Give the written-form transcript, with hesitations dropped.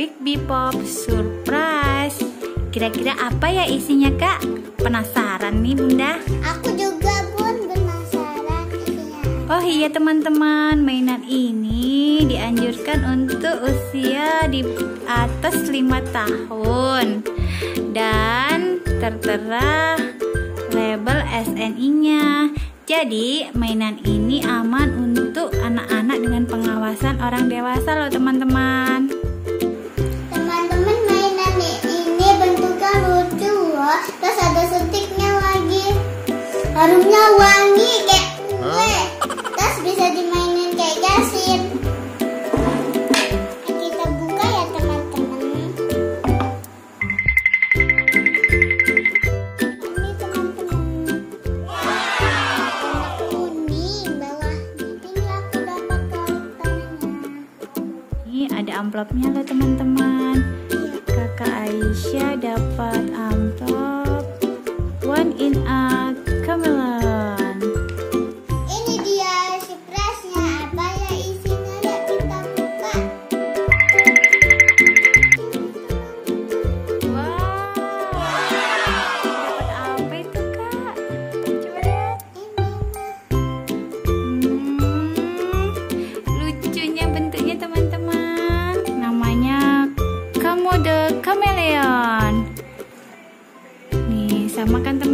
Big Bebop Surprise. Kira-kira apa ya isinya, Kak? Penasaran nih, Bunda? Aku juga pun penasaran isinya. Oh iya teman-teman, mainan ini dianjurkan untuk usia di atas 5 tahun dan tertera label SNI-nya. Jadi mainan ini aman untuk anak-anak dengan pengawasan orang dewasa loh teman-teman. Teman-teman, mainan ini bentuknya lucu loh. Terus ada suntiknya lagi. Harumnya wangi kayak kue. Terus bisa dimainin kayak gasing. Kita buka ya teman-teman. Ini teman-teman. Kuning bawah. Ini aku dapat kaitannya. Ini ada amplopnya loh teman-teman. Kakak Aisyah dapat amplop One in a Chameleon. Ini dia surprise-nya. Apa ya isinya? Yuk kita buka. Wow, dapat apa itu, Kak? Coba lihat. Lucunya bentuknya teman-teman. Namanya Komodo Chameleon. Nih, sama kan teman-teman?